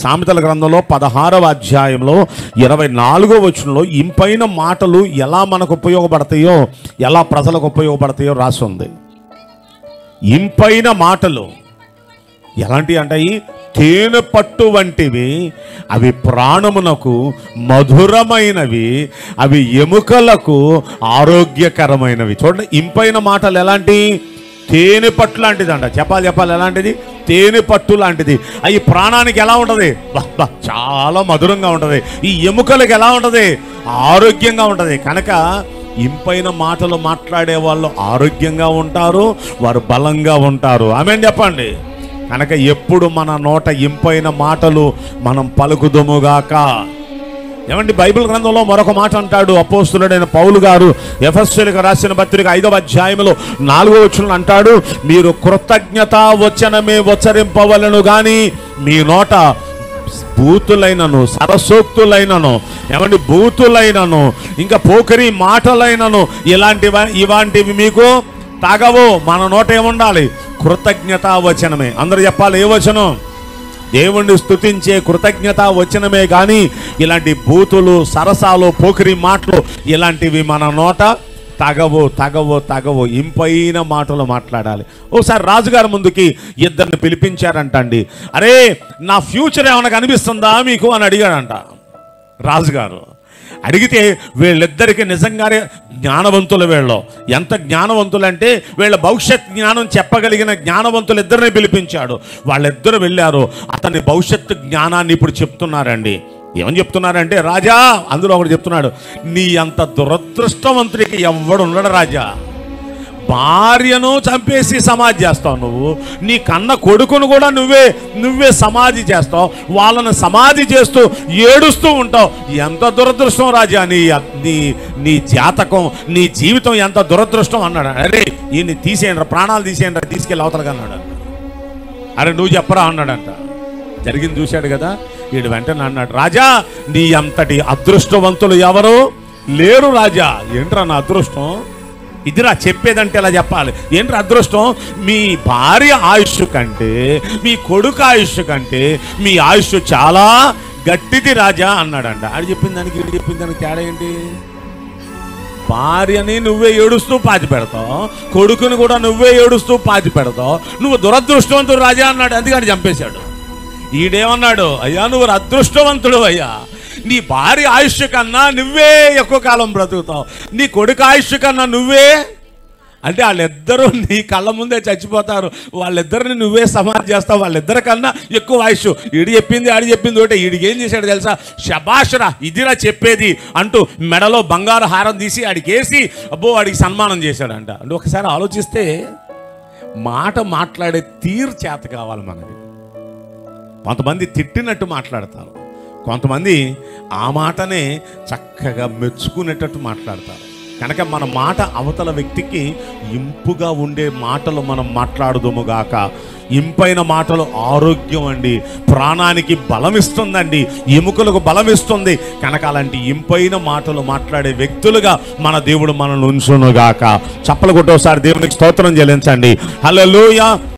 సామెతల గ్రంథంలో 16వ అధ్యాయంలో 24వ వచనంలో ఇంపైన మాటలు ఎలా మనకు ఉపయోగపడతాయో, ఎలా ప్రజలకు ఉపయోగపడతాయో రాసి ఉంది. ఇంపైన మాటలు ఎలాంటివి అంటాయి? తేనె పట్టు వంటివి, అవి ప్రాణమునకు మధురమైనవి, అవి ఎముకలకు ఆరోగ్యకరమైనవి. చూడండి, ఇంపైన మాటలు ఎలాంటి? తేనె పట్టు లాంటిది అంట. చెప్పాలి ఎలాంటిది? తేనె పట్టు లాంటిది. అవి ప్రాణానికి ఎలా ఉంటుంది? చాలా మధురంగా ఉంటుంది. ఈ ఎముకలకు ఎలా ఉంటుంది? ఆరోగ్యంగా ఉంటుంది. కనుక ఇంపైన మాటలు మాట్లాడే వాళ్ళు ఆరోగ్యంగా ఉంటారు, వారు బలంగా ఉంటారు. ఆమేన్ చెప్పండి. కనుక ఎప్పుడు మన నోట ఇంపైన మాటలు మనం పలుకుదుముగాక. ఏమండి, బైబిల్ గ్రంథంలో మరొక మాట అంటాడు అపోస్తులుడైన పౌలు గారు. ఎఫెసీయులకు రాసిన పత్రిక 5వ అధ్యాయంలో 4వ వచనం అంటాడు, మీరు కృతజ్ఞతా వచనమే ఉచ్చరింపవలెను గాని మీ నోట బూతులైనను, సరసోక్తులైనను, ఏమండి బూతులైనను, ఇంకా పోకరి మాటలైనను ఇలాంటివి మీకు తాగవు. మన నోట ఏముండాలి? కృతజ్ఞతా వచనమే. అందరూ చెప్పాలి, ఏ వచనం? దేవుణ్ణి స్తుతించే కృతజ్ఞతా వచనమే. కానీ ఇలాంటి బూతులు, సరసాలు, పోకిరి మాటలు ఇలాంటివి మన నోట తగవు. ఇంపైన మాటలు మాట్లాడాలి. ఒకసారి రాజుగారి ముందుకి ఇద్దరిని పిలిపించారంటండి. అరే, నా ఫ్యూచర్ ఏమైనా కనిపిస్తుందా మీకు అని అడిగాడంట రాజుగారు. అడిగితే వీళ్ళిద్దరికి నిజంగానే జ్ఞానవంతులు. వీళ్ళు ఎంత జ్ఞానవంతులంటే వీళ్ళ భవిష్యత్ జ్ఞానం చెప్పగలిగిన జ్ఞానవంతులు ఇద్దరిని పిలిపించాడు. వాళ్ళిద్దరు వెళ్ళారు, అతని భవిష్యత్తు జ్ఞానాన్ని ఇప్పుడు చెప్తున్నారండి. ఏమని చెప్తున్నారంటే, రాజా, అందులో ఒకడు చెప్తున్నాడు, నీ అంత దురదృష్టవంతుడికి ఎవడు ఉండడు రాజా. భార్యను చంపేసి సమాధి చేస్తావు నువ్వు, నీ కన్న కొడుకును కూడా నువ్వే సమాధి చేస్తావు, వాళ్ళను సమాధి చేస్తూ ఏడుస్తూ ఉంటావు. ఎంత దురదృష్టం రాజా, నీ జాతకం, నీ జీవితం ఎంత దురదృష్టం అన్నాడు. అరే, ఈయన్ని తీసేయండి, ప్రాణాలు తీసేయండి, తీసుకెళ్ళి అవతలగా అన్నాడు. అరే, నువ్వు చెప్పరా అన్నాడంట. జరిగింది చూశాడు కదా. వీడు వెంటనే అన్నాడు, రాజా, నీ అంతటి అదృష్టవంతులు ఎవరు లేరు రాజా. ఏంట్రా నా అదృష్టం? ఇదిరా చెప్పేదంటే ఇలా చెప్పాలి. ఏంట్రా అదృష్టం? మీ భార్య ఆయుష్ కంటే, మీ కొడుకు ఆయుష్ కంటే మీ ఆయుష్ చాలా గట్టిది రాజా అన్నాడంట. అది చెప్పిన దానికి వీడు చెప్పిన దానికి తేడా ఏంటి? భార్యని నువ్వే ఏడుస్తూ పాతి పెడతావు, కొడుకుని కూడా నువ్వే ఏడుస్తూ పాతి పెడతావు, నువ్వు దురదృష్టవంతుడు రాజా అన్నాడు. అందుకని చంపేశాడు. ఈడేమన్నాడు, అయ్యా నువ్వు అదృష్టవంతుడు అయ్యా, నీ భార్య ఆయుష్ కన్నా నువ్వే ఎక్కువ కాలం బ్రతుకుతావు, నీ కొడుకు ఆయుష్ కన్నా నువ్వే, అంటే వాళ్ళిద్దరూ నీ కళ్ళ ముందే చచ్చిపోతారు, వాళ్ళిద్దరిని నువ్వే సమాధి చేస్తావు, వాళ్ళిద్దరికన్నా ఎక్కువ ఆయుష్. ఈడు చెప్పింది ఆడి చెప్పింది ఒకటే. ఈడికి ఏం చేశాడు తెలుసా? శబాషరా, ఇదిరా చెప్పేది అంటూ మెడలో బంగారు హారం తీసి ఆడికి వేసి వాడికి సన్మానం చేశాడంట. అంటే ఒకసారి ఆలోచిస్తే మాట మాట్లాడే తీరు చేత కావాలి మనకి. కొంతమంది తిట్టినట్టు మాట్లాడతారు, కొంతమంది ఆ మాటనే చక్కగా మెచ్చుకునేటట్టు మాట్లాడతారు. కనుక మన మాట అవతల వ్యక్తికి ఇంపుగా ఉండే మాటలు మనం మాట్లాడుదుముగాక. ఇంపైన మాటలు ఆరోగ్యం అండి, ప్రాణానికి బలమిస్తుందండి, ఎముకలకు బలమిస్తుంది. కనుక అలాంటి ఇంపైన మాటలు మాట్లాడే వ్యక్తులుగా మన దేవుడు మనల్ని ఉంచునుగాక. చప్పలు కొట్టోసారి దేవునికి స్తోత్రం చెల్లించండి. హల్లెలూయా.